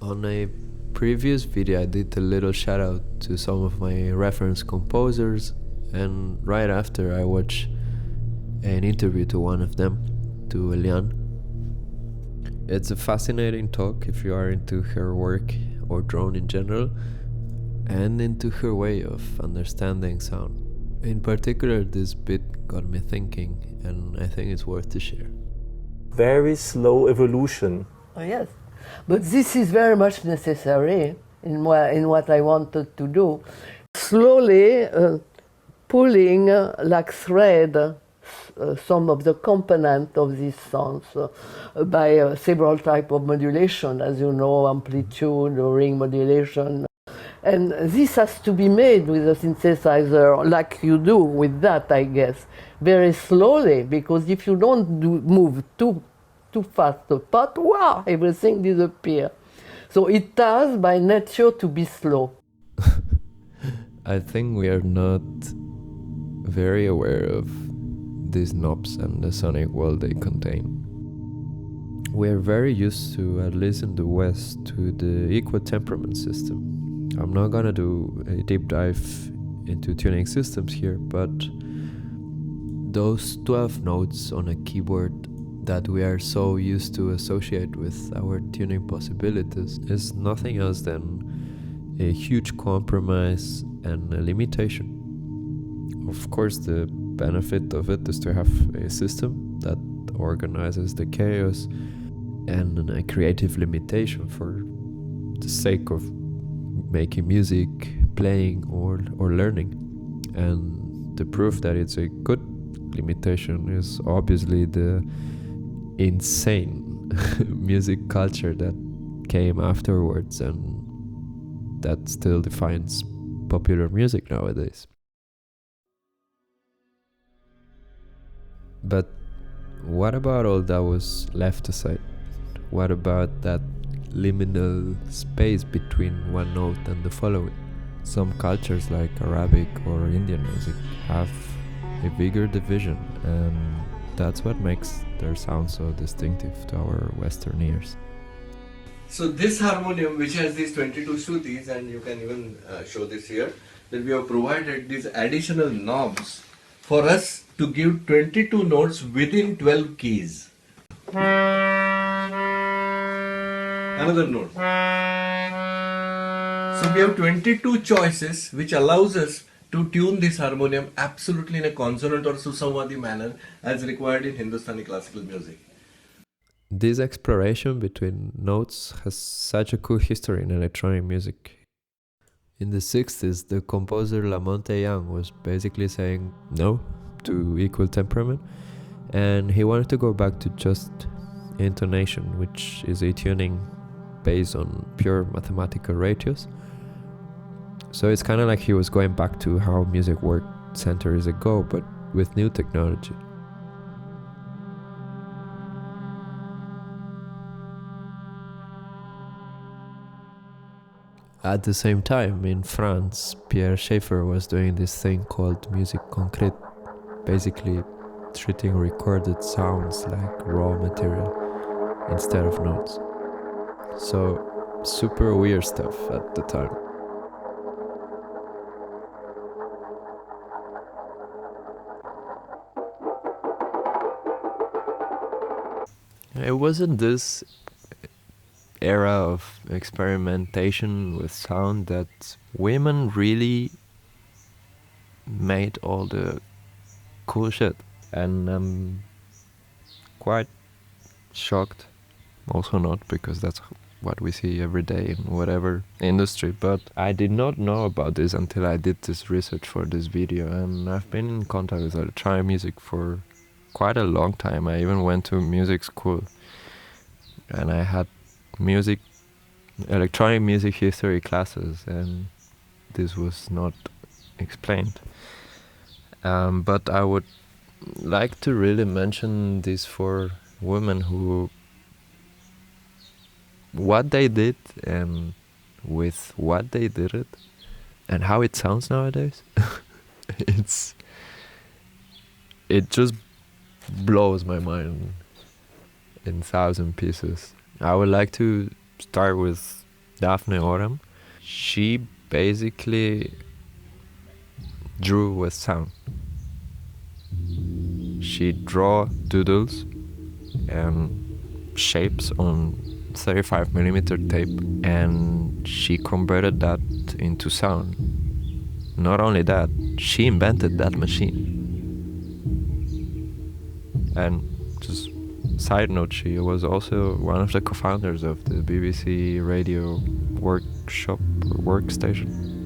On a previous video I did a little shout out to some of my reference composers, and right after I watched an interview to one of them, to Eliane. It's a fascinating talk if you are into her work or drone in general, and into her way of understanding sound. In particular, this bit got me thinking, and I think it's worth to share. Very slow evolution. Oh, yes, but this is very much necessary in what I wanted to do. Slowly pulling like thread some of the components of these sounds by several types of modulation, as you know, amplitude, ring modulation. And this has to be made with a synthesizer like you do with that, I guess, very slowly, because if you don't move too fast apart, wow, everything disappears. So it has by nature to be slow. I think we are not very aware of these knobs and the sonic world they contain. We are very used to, at least in the West, to the equal temperament system. I'm not gonna do a deep dive into tuning systems here, but those 12 notes on a keyboard that we are so used to associate with our tuning possibilities is nothing else than a huge compromise and a limitation. Of course, the benefit of it is to have a system that organizes the chaos, and a creative limitation for the sake of making music, playing, or learning. And the proof that it's a good limitation is obviously the insane music culture that came afterwards and that still defines popular music nowadays. But what about all that was left aside? What about that liminal space between one note and the following? Some cultures like Arabic or Indian music have a bigger division, and that's what makes their sound so distinctive to our Western ears. So this harmonium, which has these 22 shrutis, and you can even show this here, that we have provided these additional knobs for us to give 22 notes within 12 keys. Another note. So we have 22 choices, which allows us to tune this harmonium absolutely in a consonant or susamwadi manner as required in Hindustani classical music. This exploration between notes has such a cool history in electronic music. In the 60s, the composer Lamonte Young was basically saying no to equal temperament, and he wanted to go back to just intonation, which is a tuning based on pure mathematical ratios. So it's kind of like he was going back to how music worked centuries ago, but with new technology. At the same time, in France, Pierre Schaeffer was doing this thing called musique concrète, basically treating recorded sounds like raw material instead of notes. So, super weird stuff at the time. It wasn't this era of experimentation with sound that women really made all the cool shit, and I'm quite shocked, also not, because that's what we see every day in whatever industry, but I did not know about this until I did this research for this video, and I've been in contact with electronic music for quite a long time. I even went to music school, and I had electronic music history classes, and this was not explained. But I would like to really mention this for women who, what they did and with what they did it, and how it sounds nowadays. It just blows my mind in 1,000 pieces. I would like to start with Daphne Oram, she basically drew with sound. She draw doodles and shapes on 35mm tape, and she converted that into sound. Not only that, she invented that machine. And just side note, she was also one of the co-founders of the BBC radio workshop or workstation.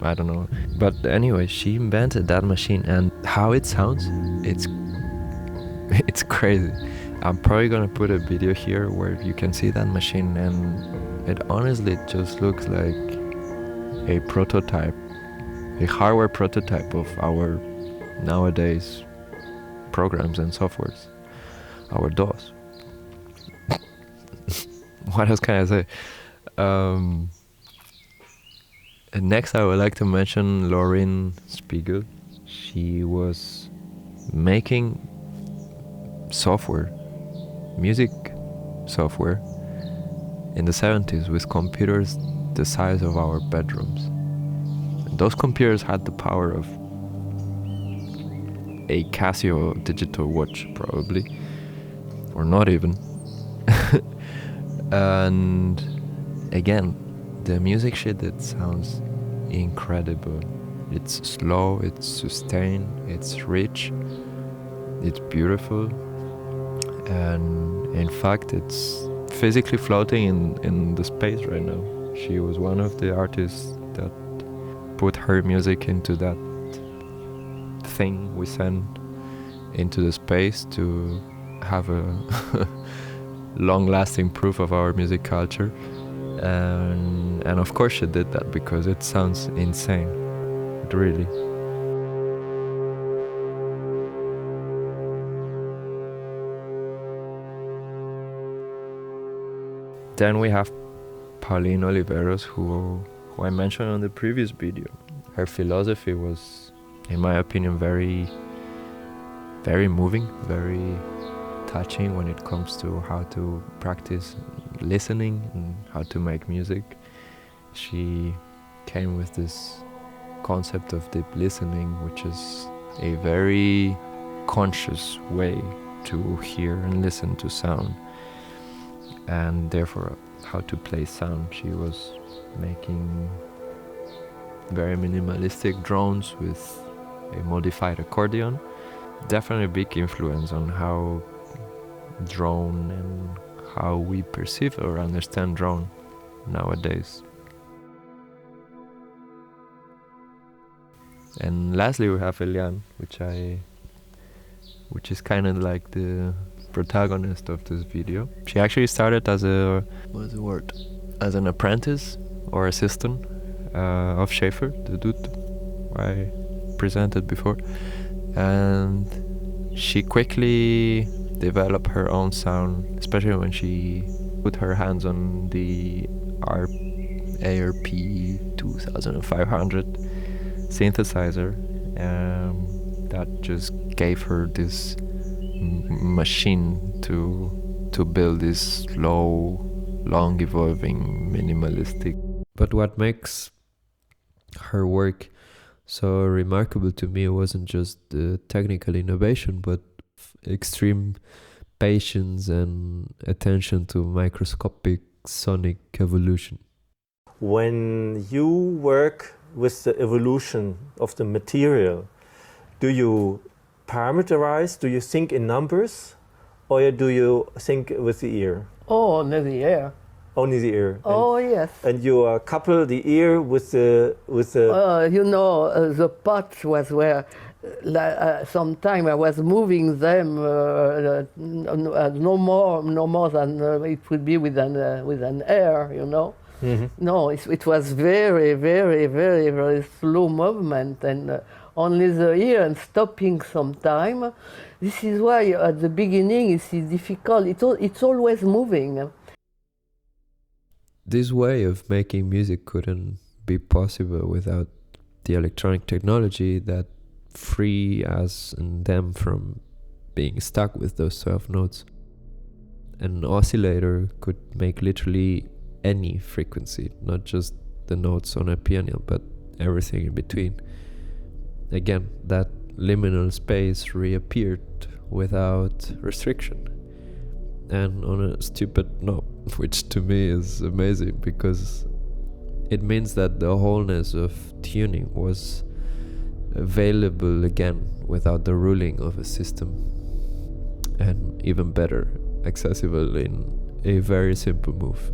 I don't know. But anyway, she invented that machine, and how it sounds, it's crazy. I'm probably gonna put a video here where you can see that machine, and it honestly just looks like a prototype, a hardware prototype of our nowadays programs and softwares, our DOS. What else can I say? And next I would like to mention Lauren Spiegel. She was making software, music software, in the 70s with computers the size of our bedrooms. And those computers had the power of a Casio digital watch, probably, or not even. And again, the music she did sounds incredible. It's slow, it's sustained, it's rich, it's beautiful, and in fact it's physically floating in the space right now. She was one of the artists that put her music into that thing we send into the space to have a long-lasting proof of our music culture. And of course she did that because it sounds insane, really. Then we have Pauline Oliveros, who I mentioned on the previous video. Her philosophy was, in my opinion, very, very moving, very touching when it comes to how to practice listening and how to make music. She came with this concept of deep listening, which is a very conscious way to hear and listen to sound, and therefore how to play sound. She was making very minimalistic drones with a modified accordion. Definitely a big influence on how drone and how we perceive or understand drone nowadays. And lastly we have Eliane, which is kind of like the protagonist of this video. She actually started as as an apprentice or assistant of Schaefer, the dude I presented before, and she quickly developed her own sound, especially when she put her hands on the ARP 2500 synthesizer, that just gave her this machine to build this slow, long evolving, minimalistic. But what makes her work so remarkable to me wasn't just the technical innovation, but extreme patience and attention to microscopic sonic evolution. When you work with the evolution of the material, do you parameterize? Do you think in numbers, or do you think with the ear? Oh, only the ear. Only the ear. Oh, yes. And you couple the ear with the. The pot was where. Sometime I was moving them no more than it would be with an air, you know. Mm-hmm. No, it was very, very, very, very slow movement, and only the ear and stopping sometime. This is why at the beginning it's difficult. It's always moving. This way of making music couldn't be possible without the electronic technology that free us and them from being stuck with those 12 notes. An oscillator could make literally any frequency, not just the notes on a piano, but everything in between. Again, that liminal space reappeared without restriction and on a stupid knob, which to me is amazing because it means that the wholeness of tuning was available again without the ruling of a system, and even better, accessible in a very simple move.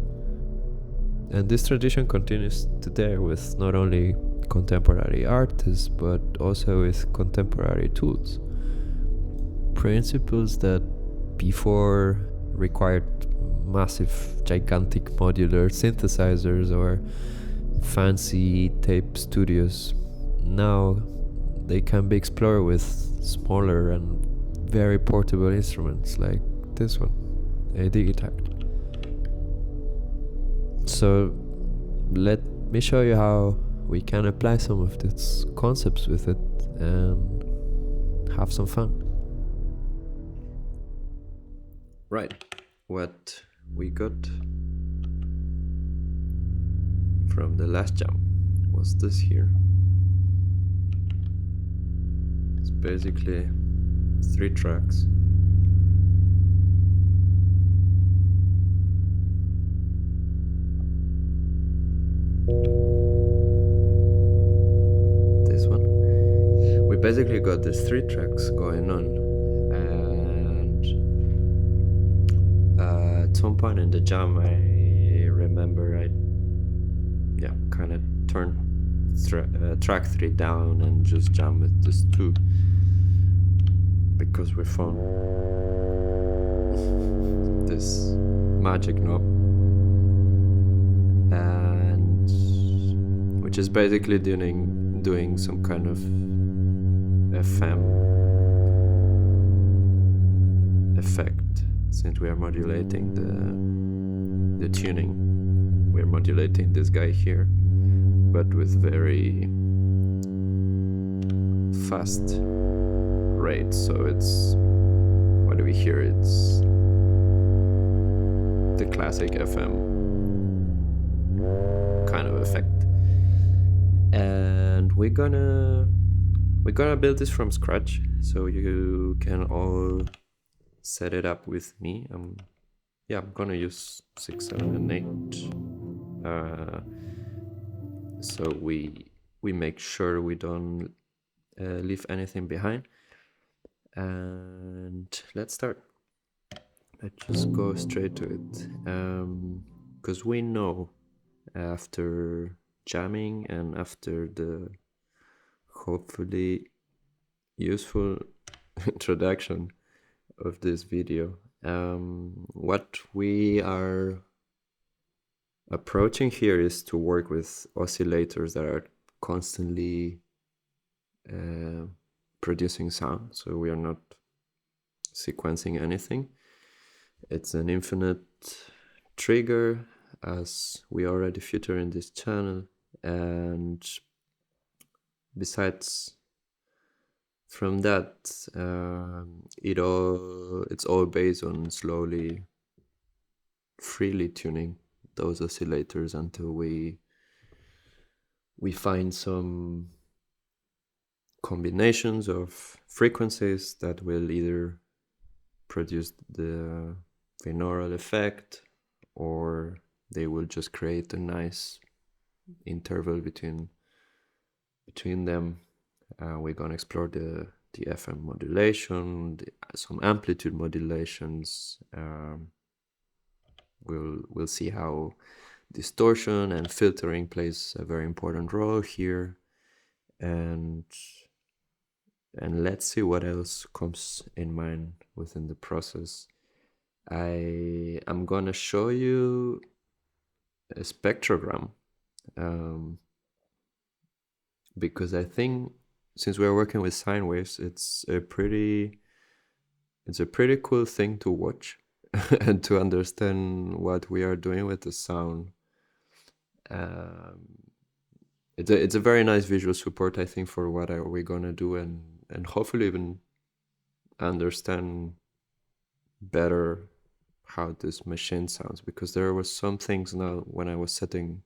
And this tradition continues today with not only contemporary artists but also with contemporary tools. Principles that before required massive, gigantic modular synthesizers or fancy tape studios, now they can be explored with smaller and very portable instruments like this one, a digitakt. So let me show you how we can apply some of these concepts with it and have some fun. Right, what we got from the last jam was this here. It's basically 3 tracks. This one. We basically got these 3 tracks going on, and at some point in the jam I remember I kind of turned track 3 down and just jam with this 2 because we found this magic knob, and which is basically doing some kind of FM effect. Since we are modulating the tuning, we're modulating this guy here, but with very fast rates. So it's, what do we hear? It's the classic FM kind of effect. And we're gonna build this from scratch, so you can all set it up with me. I'm gonna use 6, 7, and 8. So we make sure we don't leave anything behind. And let's start. Let's just go straight to it, because we know after jamming and after the hopefully useful introduction of this video, what we are approaching here is to work with oscillators that are constantly producing sound. So we are not sequencing anything. It's an infinite trigger, as we already feature in this channel, and besides from that, it's all based on slowly, freely tuning those oscillators until we find some combinations of frequencies that will either produce the binaural effect, or they will just create a nice interval between them. We're gonna explore the FM modulation, some amplitude modulations. We'll see how distortion and filtering plays a very important role here, and let's see what else comes in mind within the process. I'm gonna show you a spectrogram, because I think since we're working with sine waves, it's a pretty cool thing to watch and to understand what we are doing with the sound. It's a very nice visual support, I think, for what we're gonna do, and hopefully even understand better how this machine sounds, because there were some things now when I was setting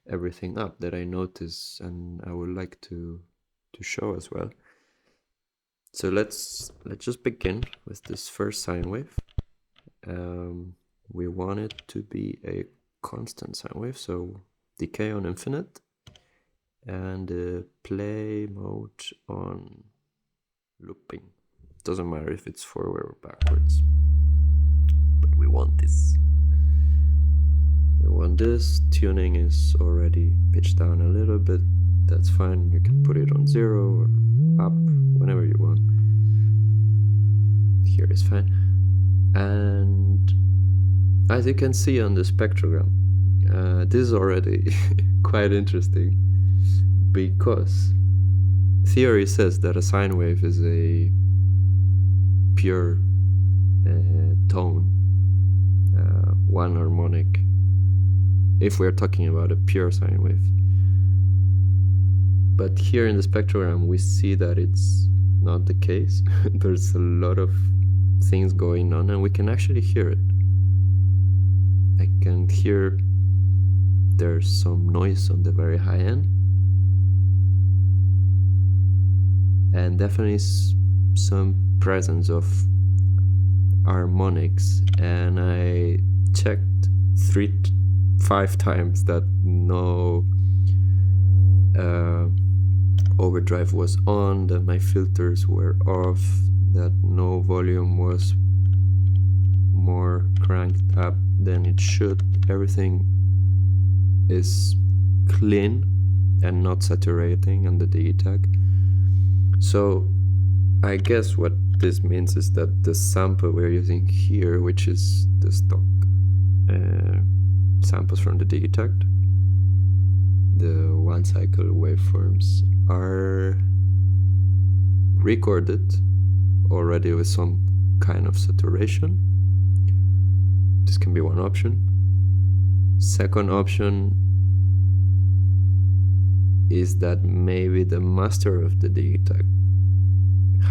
everything up that I noticed and I would like to show as well. So let's just begin with this first sine wave. We want it to be a constant sine wave, so decay on infinite, and play mode on looping. Doesn't matter if it's forward or backwards, but we want this. Tuning is already pitched down a little bit. That's fine. You can put it on 0 or up, whenever you want. Here is fine. And as you can see on the spectrogram, this is already quite interesting, because theory says that a sine wave is a pure tone, one harmonic, if we're talking about a pure sine wave. But here in the spectrogram we see that it's not the case. There's a lot of things going on and we can actually hear it. I can hear there's some noise on the very high end, and definitely some presence of harmonics, and I checked 5 times that no overdrive was on, that my filters were off, that no volume was more cranked up than it should. Everything is clean and not saturating on the digitakt. So I guess what this means is that the sample we're using here, which is the stock samples from the digitakt, the one cycle waveforms, are recorded already with some kind of saturation. This can be one option. Second option is that maybe the master of the digitakt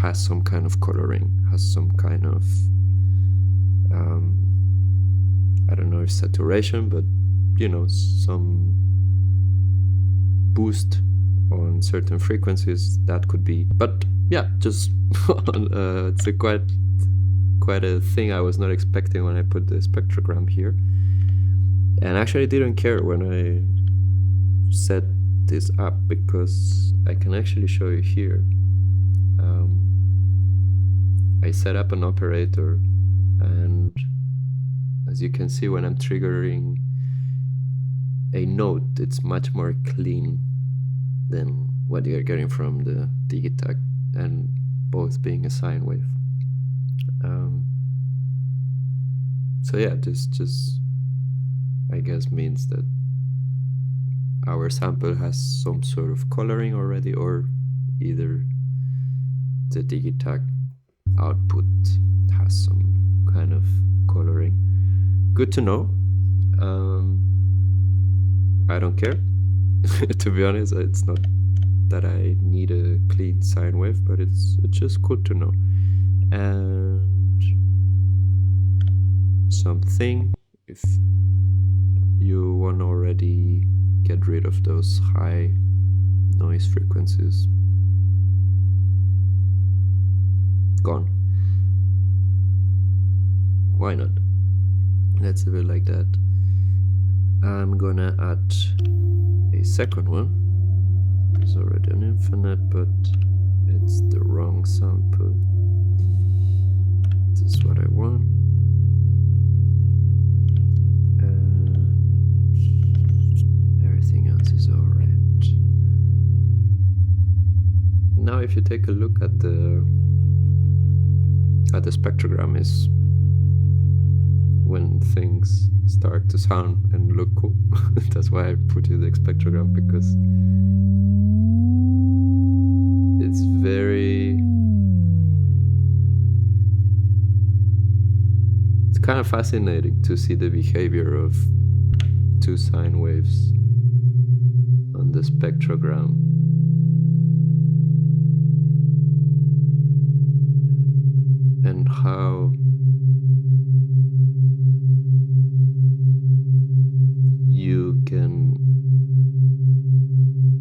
has some kind of coloring, has some kind of I don't know if saturation, but you know, some boost on certain frequencies. That could be, but yeah, just it's a quite a thing I was not expecting when I put the spectrogram here, and actually didn't care when I set this up, because I can actually show you here. I set up an operator, and as you can see, when I'm triggering a note, it's much more clean than what you're getting from the digitakt, and both being a sine wave. So yeah, this just, I guess, means that our sample has some sort of coloring already, or either the digitakt output has some kind of coloring. Good to know. I don't care. To be honest, it's not that I need a clean sine wave, but it's just good to know. And something, if you want to already get rid of those high noise frequencies, gone. Why not? Let's leave it like that. I'm gonna add a second one. There's already an infinite, but it's the wrong sample. This is what I want. And everything else is alright. Now if you take a look at the spectrogram, is when things start to sound and look cool. That's why I put you the spectrogram, because it's kind of fascinating to see the behavior of 2 sine waves on the spectrogram. And how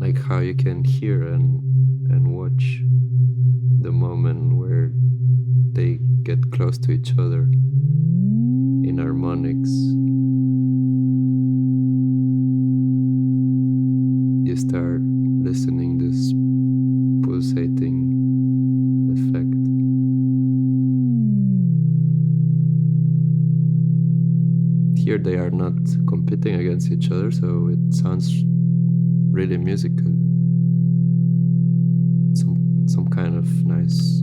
like how you can hear and watch the moment where they get close to each other in harmonics. You start listening this pulsating effect. Here they are not competing against each other, so it sounds really musical. Some kind of nice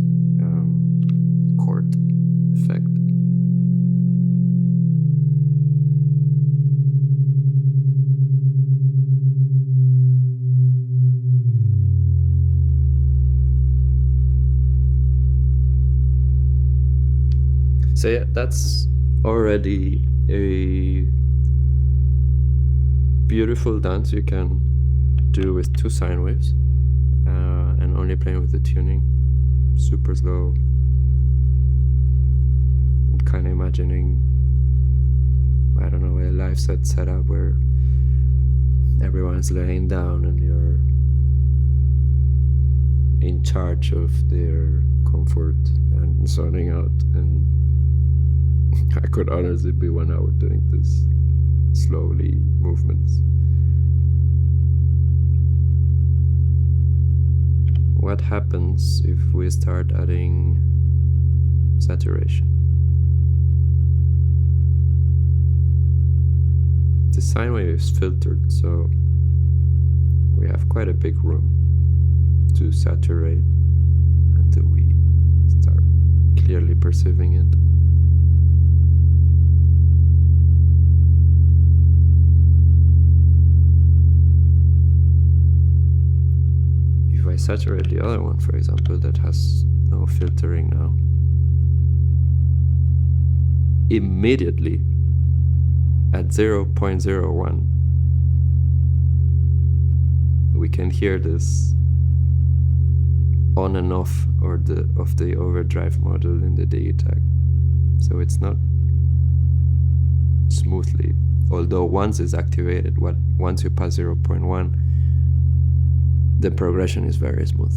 chord effect. So yeah, that's already a beautiful dance you can do with 2 sine waves and only playing with the tuning, super slow. I'm kind of imagining, I don't know, a live set setup where everyone's laying down and you're in charge of their comfort and zoning out, and I could honestly be 1 hour doing this slowly movements. What happens if we start adding saturation? The sine wave is filtered, so we have quite a big room to saturate until we start clearly perceiving it. If I saturate the other one, for example, that has no filtering now, immediately at 0.01 we can hear this on and off of the overdrive module in the digitakt. So it's not smoothly, although once it's activated, once you pass 0.1, the progression is very smooth.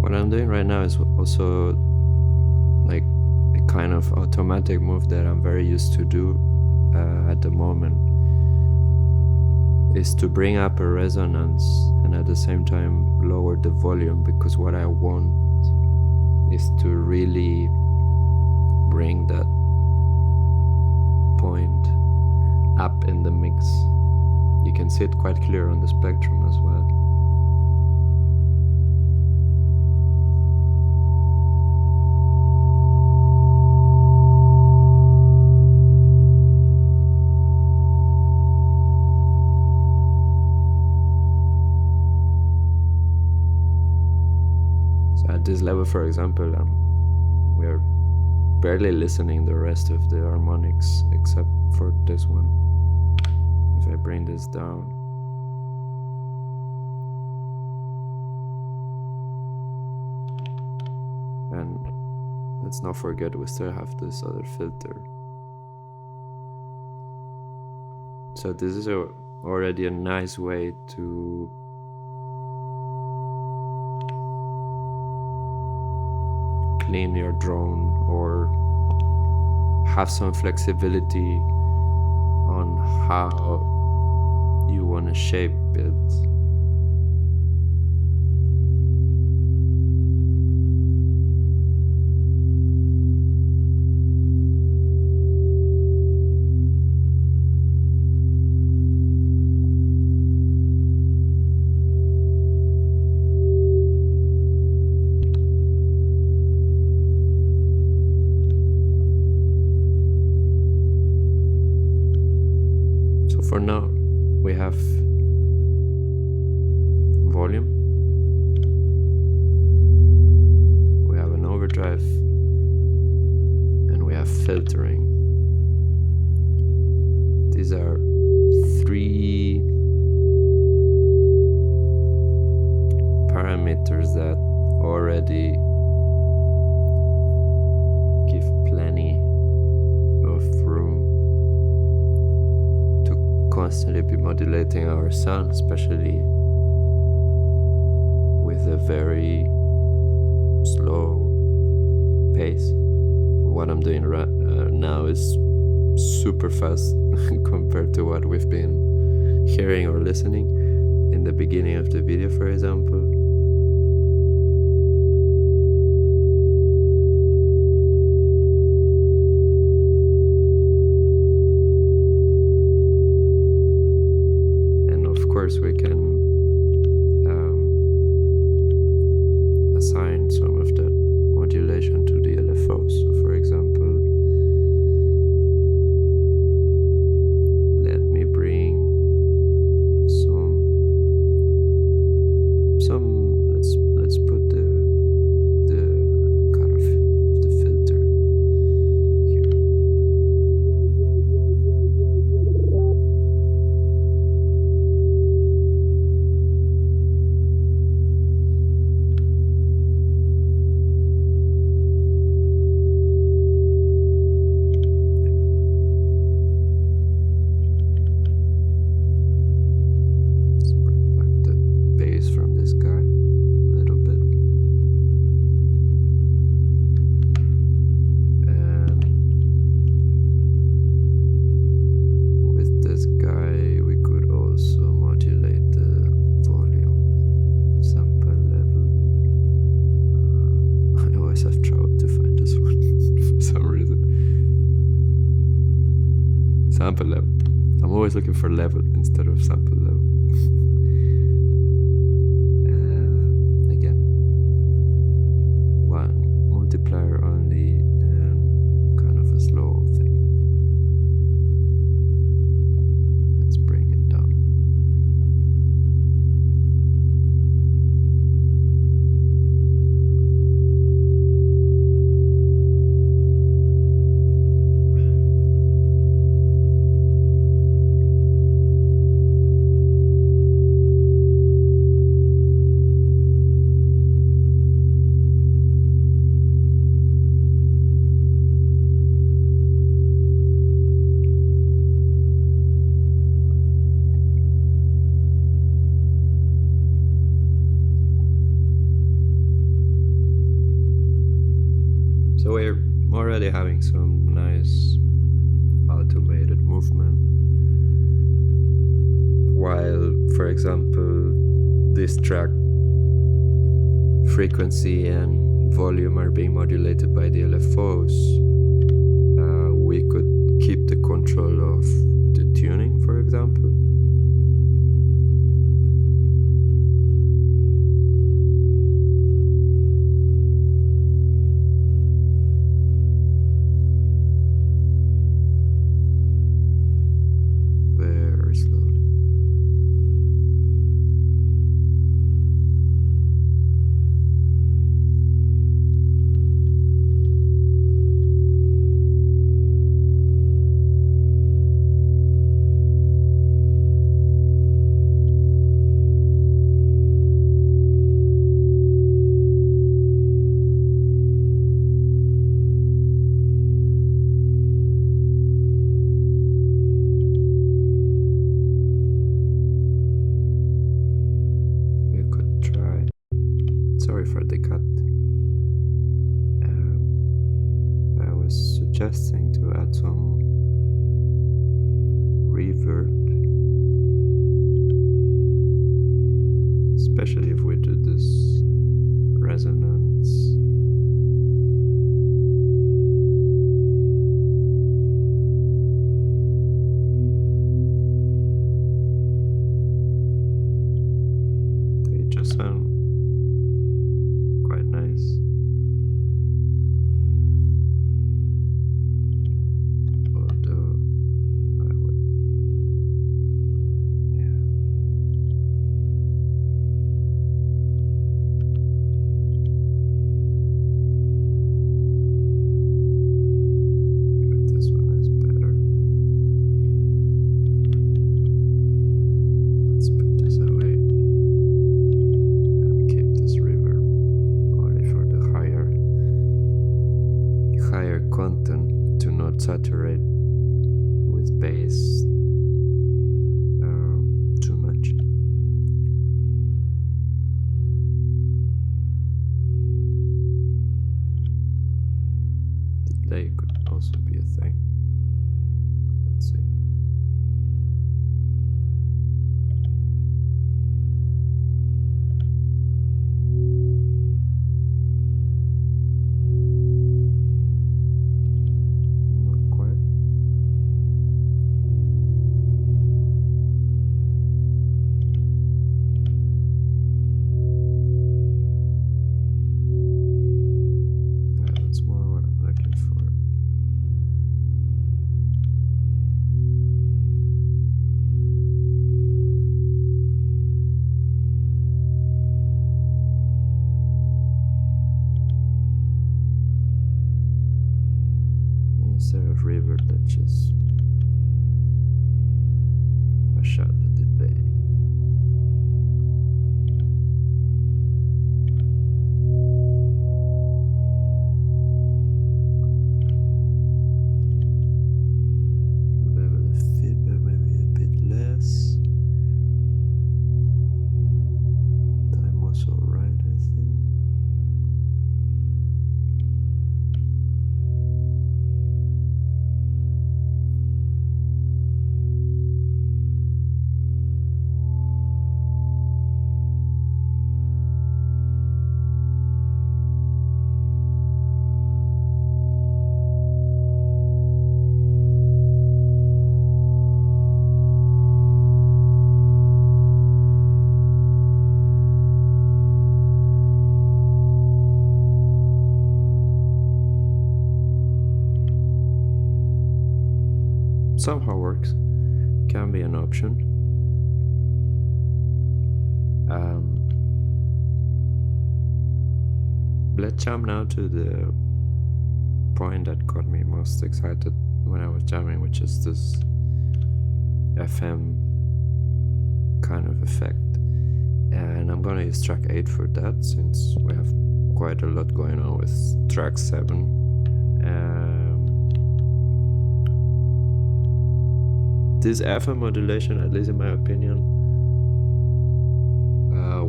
What I'm doing right now is also like a kind of automatic move that I'm very used to do at the moment, is to bring up a resonance and at the same time lower the volume, because what I want is to really bring that point up in the mix. You can see it quite clear on the spectrum as well. At this level, for example, we are barely listening the rest of the harmonics except for this one. If I bring this down, and let's not forget we still have this other filter. So this is already a nice way to clean your drone or have some flexibility on how you want to shape it. For now, we have volume, filtering. These are 3 parameters that already give plenty of room to constantly be modulating our sound, especially with a very slow pace. What I'm doing right now is super fast compared to what we've been hearing or listening in the beginning of the video, for example. And of course we can assign some of that modulation to the LFO. So for example, let me bring let's put the cut of the filter here. Let's bring back the bass from this guy a little bit. And with this guy, we could also modulate the volume, sample level. I always have trouble to find this one for some reason. Sample level. I'm always looking for level instead of sample level. Again, 1 multiplier only, and kind of a slow thing. Let's bring it down. So we're already having some nice automated movement, while, for example, this track frequency and volume are being modulated by the LFOs. We could keep the control of the tuning, for example. Very slowly. We could try. Sorry for the cut. I was suggesting to add some reverb, especially if we do this resonance. They just sound quite nice. Although I would content to not saturate with bass too much. Delay could also be a thing. Let's see. Instead of reverb, let's just wash out the delay. Level of feedback maybe a bit less. Time was alright, I think. Somehow works, can be an option. Let's jump now to the point that got me most excited when I was jamming, which is this FM kind of effect. And I'm gonna use track 8 for that, since we have quite a lot going on with track 7. This FM modulation, at least in my opinion,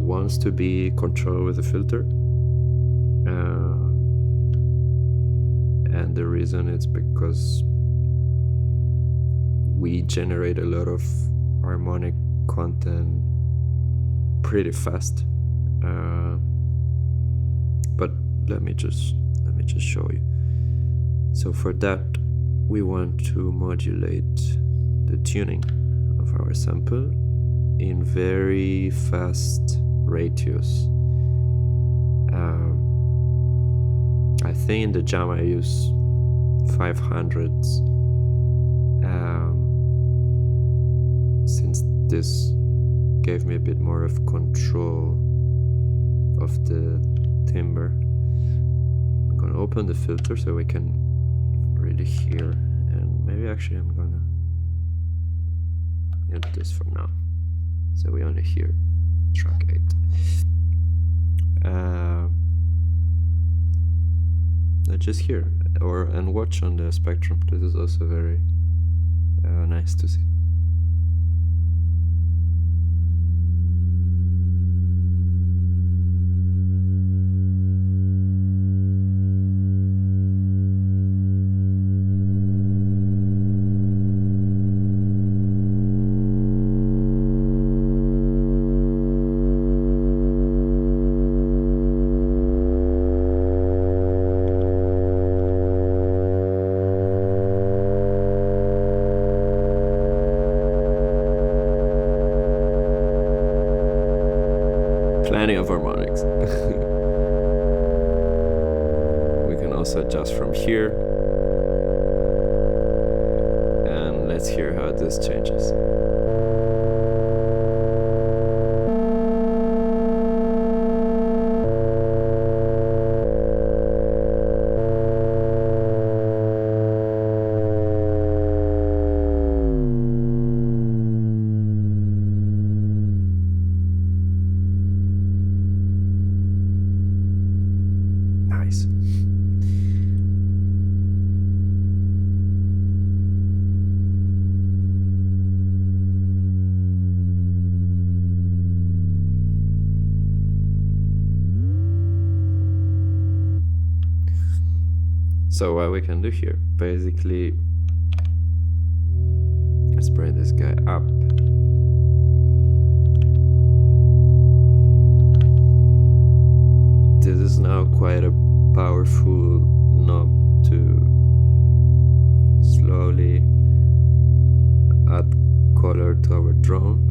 wants to be controlled with a filter. And the reason is because we generate a lot of harmonic content pretty fast. But let me just show you. So for that, we want to modulate the tuning of our sample in very fast ratios. I think in the jam I use 500s, since this gave me a bit more of control of the timbre. I'm gonna open the filter so we can really hear, and maybe actually I'm gonna mute this for now, so we only hear track 8. Let's just hear and watch on the Spectrum. This is also very nice to see. Plenty of harmonics. We can also adjust from here. And let's hear how this changes. So what we can do here, basically, let's bring this guy up. This is now quite a powerful knob to slowly add color to our drone.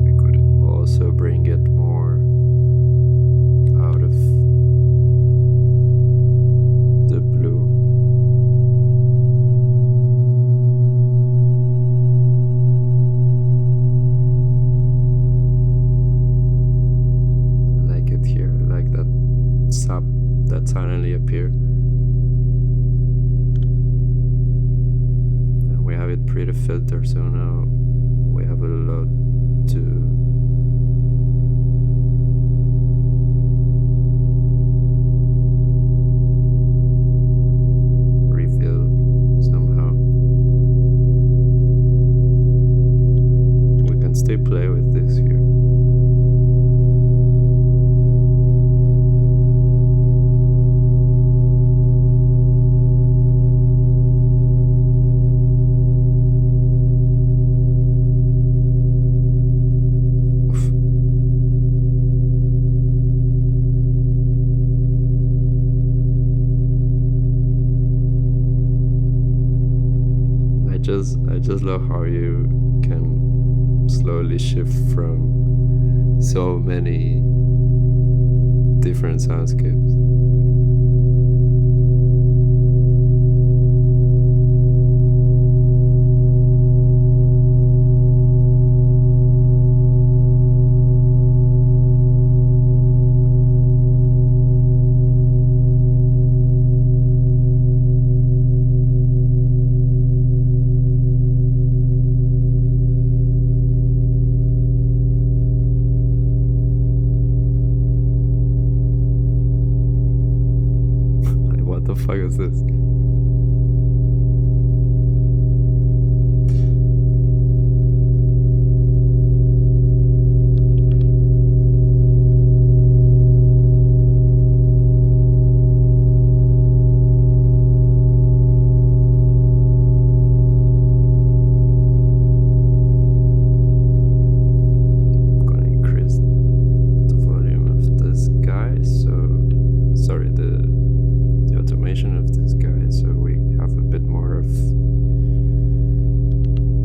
We could also bring it more out of the blue. I like it here. I like that sub that suddenly appear. And we have it pre-filtered, so now we have a lot to reveal somehow. We can still play with this here. I just love how you can slowly shift from so many different soundscapes. What the fuck is this? I'm gonna increase the volume of this guy, sorry, the automation of this guy, so we have a bit more of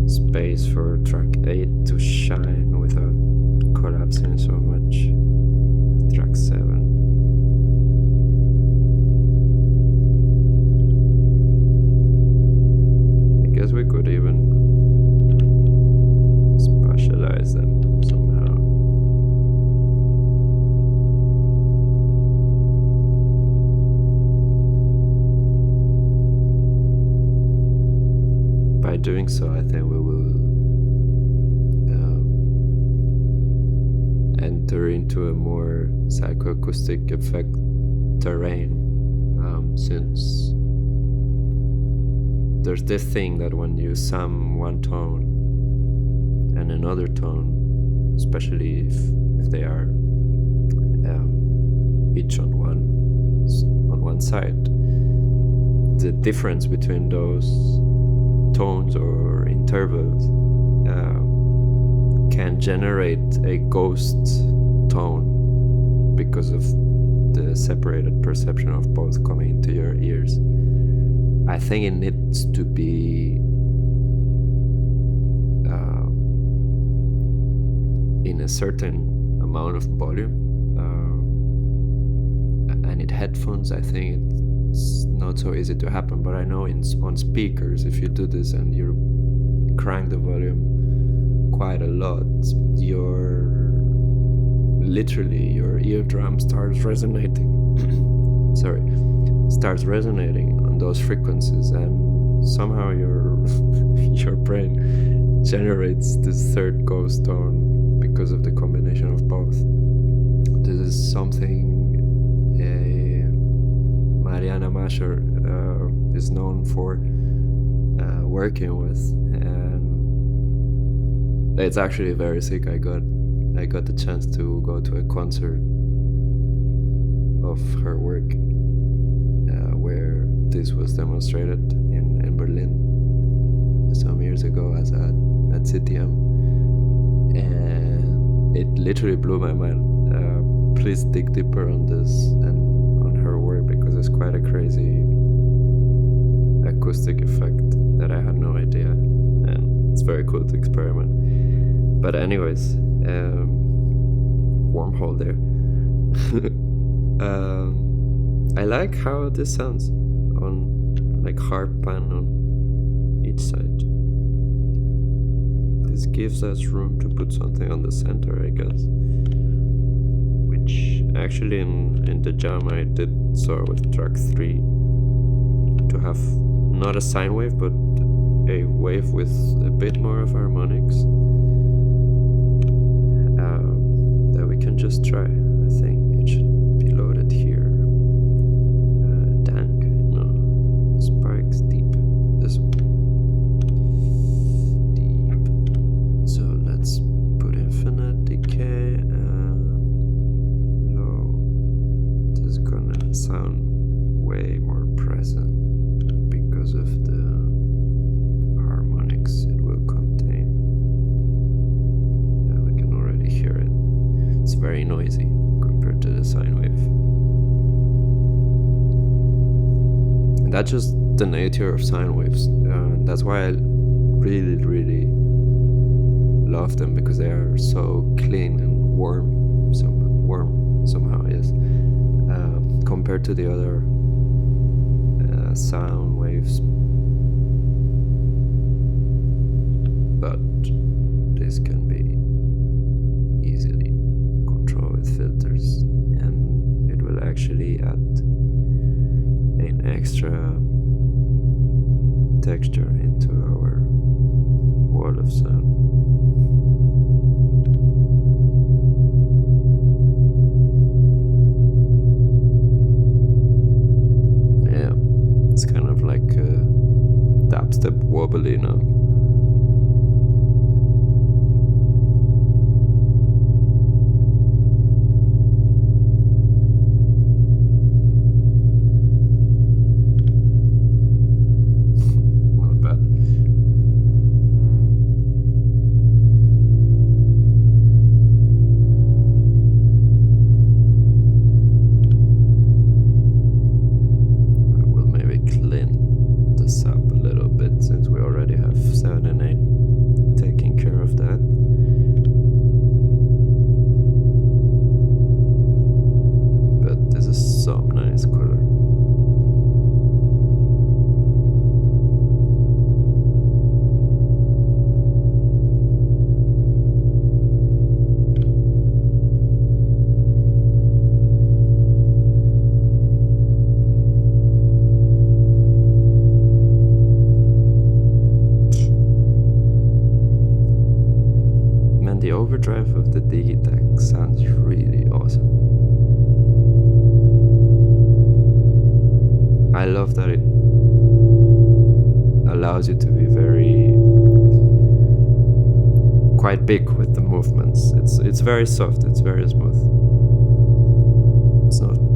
space for track 8 to shine without collapsing so much with track 7. I guess we could even spatialize them somehow. By doing so, I think we will enter into a more psychoacoustic effect terrain, since there's this thing that when you sum one tone and another tone, especially if they are each on one side, the difference between those tones or intervals can generate a ghost tone because of the separated perception of both coming into your ears. I think it needs to be in a certain amount of volume, and in headphones I think it's not so easy to happen, but I know on speakers, if you do this and you crank the volume quite a lot, your eardrum starts resonating starts resonating on those frequencies, and somehow your brain generates this third ghost tone because of the combination of both. This is something Mariana Masher is known for working with, and it's actually very sick. I got the chance to go to a concert of her work where this was demonstrated in Berlin some years ago at CTM, and it literally blew my mind. Please dig deeper on this and on her work, because it's quite a crazy acoustic effect that I had no idea, and it's very cool to experiment. But anyways, wormhole there. I like how this sounds on like harp pan on each side. This gives us room to put something on the center, I guess. Which actually in the jam I did so with track 3, to have not a sine wave but a wave with a bit more of harmonics that we can just try. I think it should be loaded here. Dank, no, sparks deep, this deep. So let's put infinite decay and low. This is gonna sound way more present because of the harmonics it will contain. Yeah, we can already hear it. It's very noisy compared to the sine wave. And that's just the nature of sine waves. That's why I really, really love them, because they are so clean and warm somehow, yes. Compared to the other sound waves. But this can be easily controlled with filters, and it will actually add an extra texture into our wall of sound. Yeah, it's kind of like dubstep wobbly now. The overdrive of the digitakt sounds really awesome. I love that it allows you to be quite big with the movements. It's very soft, it's very smooth.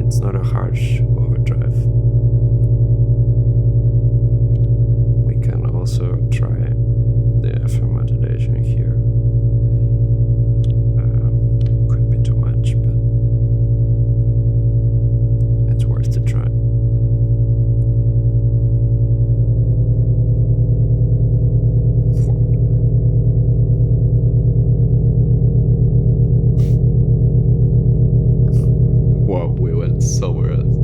It's not a harsh overdrive. We can also try the FM modulation here. To try. Wow, we went somewhere else.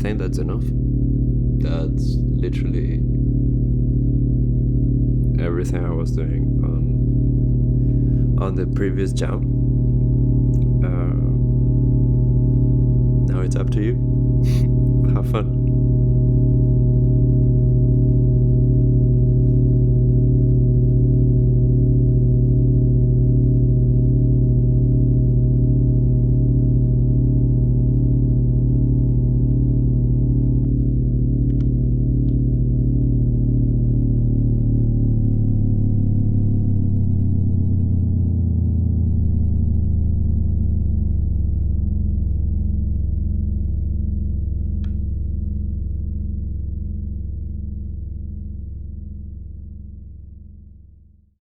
think that's enough. That's literally everything I was doing on the previous jam. Now it's up to you. Have fun.